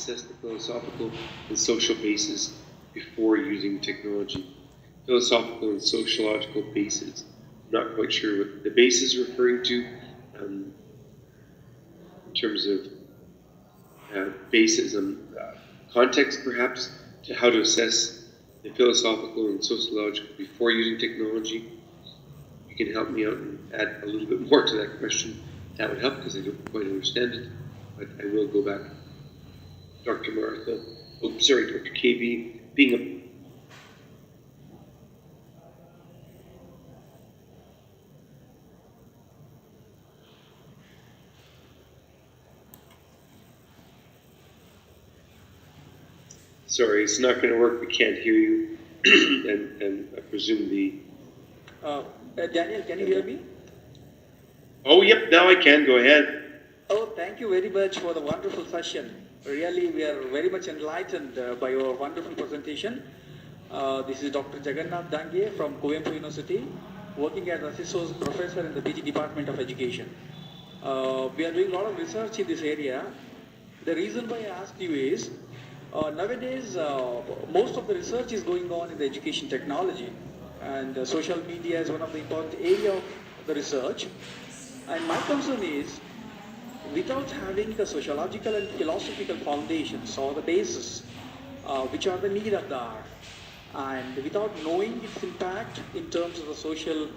assess the philosophical and social basis before using technology. Philosophical and sociological basis. I'm not quite sure what the base is referring to in terms of basis and context, perhaps, to how to assess the philosophical and sociological before using technology. You can help me out and add a little bit more to that question. That would help because I don't quite understand it, but I will go back. Dr. Martha, Dr. KB, being a Sorry, it's not going to work. We can't hear you. and I presume the... Daniel, can you hear me? Oh, yep, now I can. Go ahead. Oh, thank you very much for the wonderful session. Really, we are very much enlightened by your wonderful presentation. This is Dr. Jagannath.K.Dange from Kuvempu University, working as Associate Professor in the PG Department of Education. We are doing a lot of research in this area. The reason why I asked you is, nowadays, most of the research is going on in the education technology, and social media is one of the important area of the research. And my concern is, without having the sociological and philosophical foundations or the basis, which are the need of the hour, and without knowing its impact in terms of the social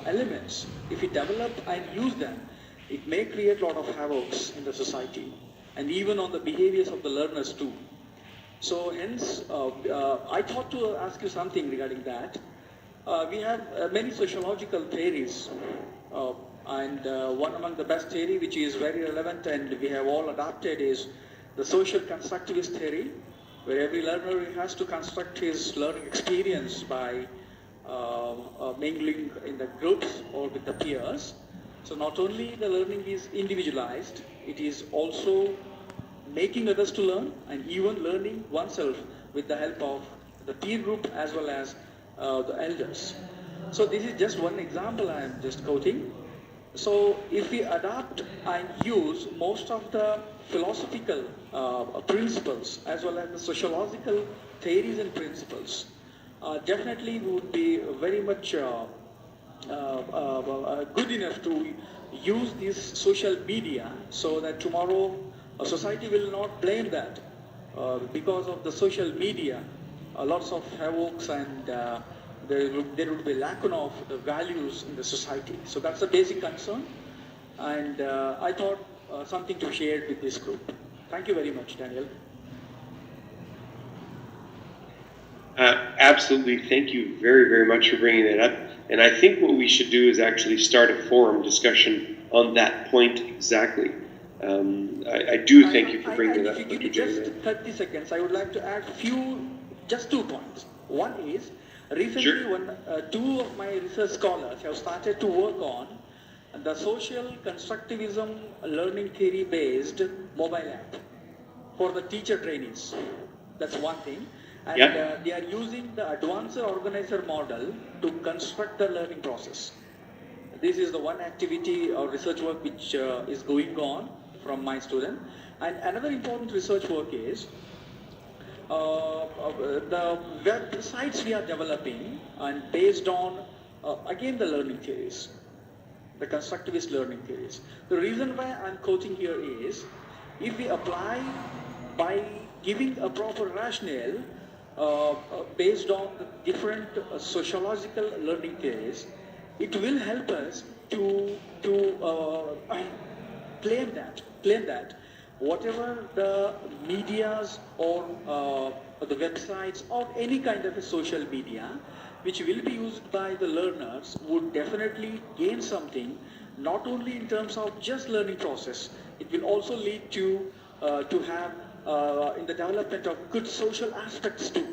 elements, if we develop and use them, it may create a lot of havocs in the society, and even on the behaviors of the learners too. So hence, I thought to ask you something regarding that. We have many sociological theories, and one among the best theory which is very relevant and we have all adopted is the social constructivist theory, where every learner has to construct his learning experience by mingling in the groups or with the peers. So not only the learning is individualized, it is also making others to learn and even learning oneself with the help of the peer group as well as the elders. So this is just one example I am just quoting. So if we adopt and use most of the philosophical principles as well as the sociological theories and principles, definitely we would be very much good enough to use this social media so that tomorrow society will not blame that because of the social media. Lots of havocs and there would be lack of the values in the society. So that's a basic concern, and I thought something to share with this group. Thank you very much, Daniel. Absolutely. Thank you very, very much for bringing that up. And I think what we should do is actually start a forum discussion on that point exactly. I do thank you for bringing that up. If you give me just 30 seconds, I would like to add just 2 points. One is, recently Sure. Two of my research scholars have started to work on the social constructivism learning theory based mobile app for the teacher trainees. That's one thing. And they are using the advanced organizer model to construct the learning process. This is the one activity or research work which is going on from my student. And another important research work is the websites we are developing and based on, again, the learning theories, the constructivist learning theories. The reason why I'm quoting here is, if we apply by giving a proper rationale based on the different sociological learning theories, it will help us to claim that whatever the medias or the websites or any kind of a social media which will be used by the learners would definitely gain something, not only in terms of just learning process, it will also lead to have in the development of good social aspects too.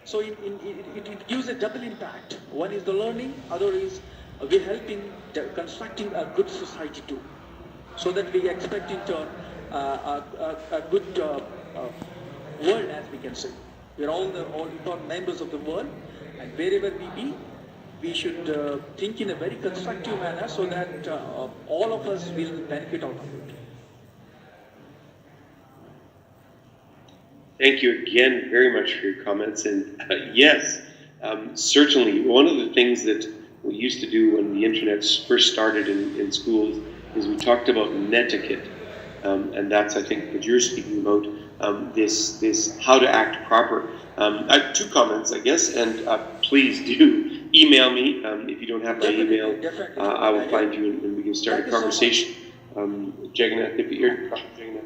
So it gives a double impact. One is the learning, other is we help in constructing a good society too. So that we expect in turn a good world, as we can say. We are all members of the world, and wherever we be, we should think in a very constructive manner so that all of us will benefit out of it. Thank you again very much for your comments. And yes, certainly one of the things that we used to do when the internet first started in schools is we talked about netiquette. And that's, I think, what you're speaking about, this how to act proper. I have 2 comments, I guess, and please do email me if you don't have my email. I will find you and we can start a conversation. Jagannath, if you're Jagannath.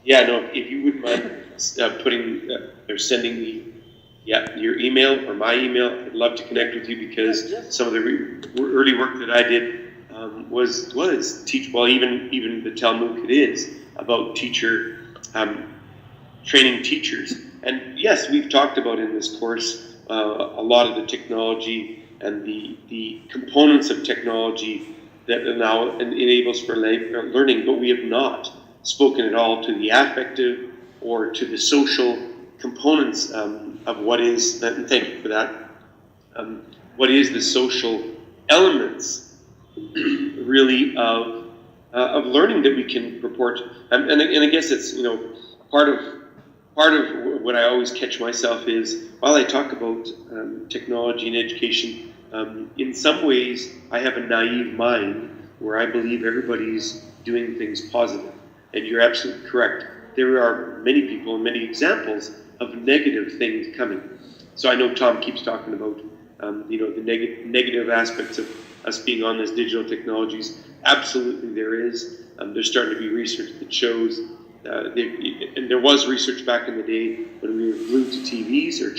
Yeah, no, if you wouldn't mind putting or sending me your email or my email, I'd love to connect with you because some of the early work that I did was teach. Well, even the TELMOOC it is about training teachers. And yes, we've talked about in this course a lot of the technology and the components of technology that now enables for learning, but we have not spoken at all to the affective or to the social components of what is, and thank you for that, what is the social elements really of learning that we can purport. And I guess it's, part of what I always catch myself is, while I talk about technology and education, in some ways I have a naive mind where I believe everybody's doing things positive. And you're absolutely correct. There are many people and many examples of negative things coming. So I know Tom keeps talking about the negative aspects of us being on this digital technologies. Absolutely there is. There's starting to be research that shows, and there was research back in the day when we were glued to TVs or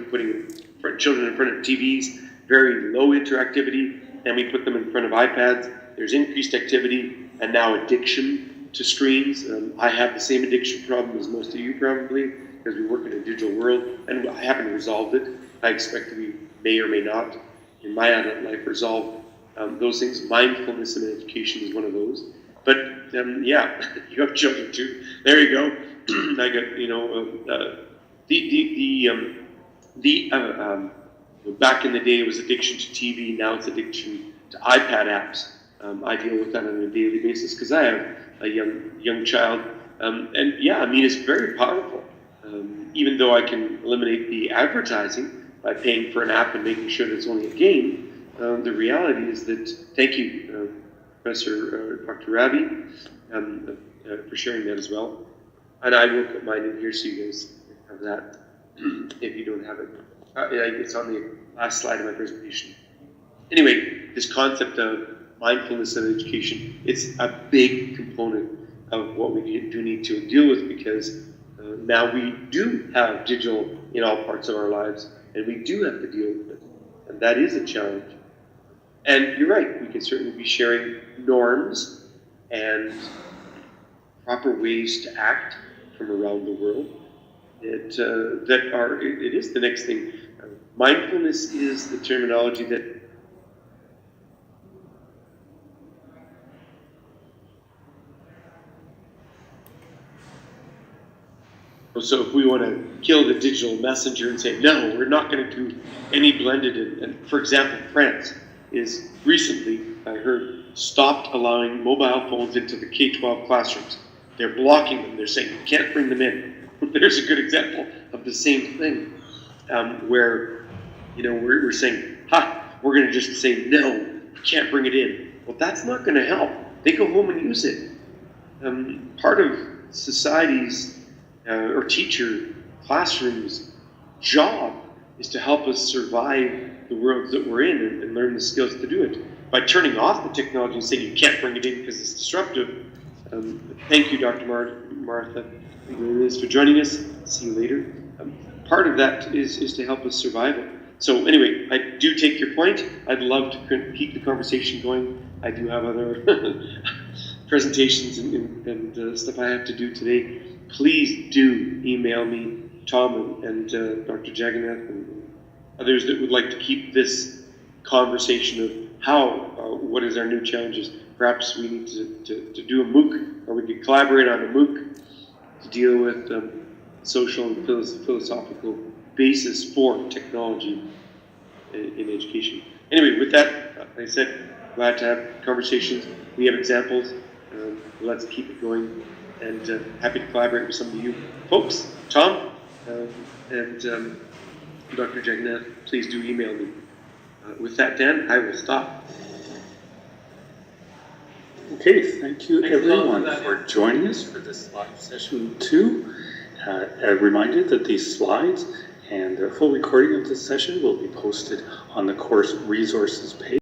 putting children in front of TVs, very low interactivity, and we put them in front of iPads. There's increased activity and now addiction to screens. I have the same addiction problem as most of you probably, because we work in a digital world, and I haven't resolved it. I expect that we may or may not, in my adult life, resolve those things. Mindfulness in education is one of those. But yeah, you have children too. There you go. I got back in the day it was addiction to TV. Now it's addiction to iPad apps. I deal with that on a daily basis because I have a young child, and yeah, I mean it's very powerful. Even though I can eliminate the advertising by paying for an app and making sure that it's only a game, the reality is that, thank you, Professor Dr. Ravi, for sharing that as well. And I will put mine in here so you guys have that if you don't have it. It's on the last slide of my presentation. Anyway, this concept of mindfulness in education, it's a big component of what we do need to deal with because now we do have digital in all parts of our lives, and we do have to deal with it. And that is a challenge. And you're right, we can certainly be sharing norms and proper ways to act from around the world it is the next thing. Mindfulness is the terminology that so if we want to kill the digital messenger and say, no, we're not going to do any blended, and for example, France is recently, I heard, stopped allowing mobile phones into the K-12 classrooms. They're blocking them. They're saying you can't bring them in. There's a good example of the same thing, where we're saying, we're going to just say no, you can't bring it in. Well, that's not going to help. They go home and use it. Part of society's or teacher classroom's job is to help us survive the world that we're in and learn the skills to do it. By turning off the technology and saying you can't bring it in because it's disruptive. Thank you, Dr. Martha, for joining us. See you later. Part of that is to help us survive it. So anyway, I do take your point. I'd love to keep the conversation going. I do have other presentations and stuff I have to do today. Please do email me, Tom and Dr. Jagannath and others that would like to keep this conversation of what is our new challenges. Perhaps we need to do a MOOC, or we could collaborate on a MOOC to deal with social and philosophical basis for technology in education. Anyway, with that, like I said, glad to have conversations. We have examples. Let's keep it going. and happy to collaborate with some of you folks. Tom and Dr. Jagannath, please do email me. With that, Dan, I will stop. Okay, thank you everyone for joining us for this live session 2. A reminder that these slides and the full recording of this session will be posted on the course resources page.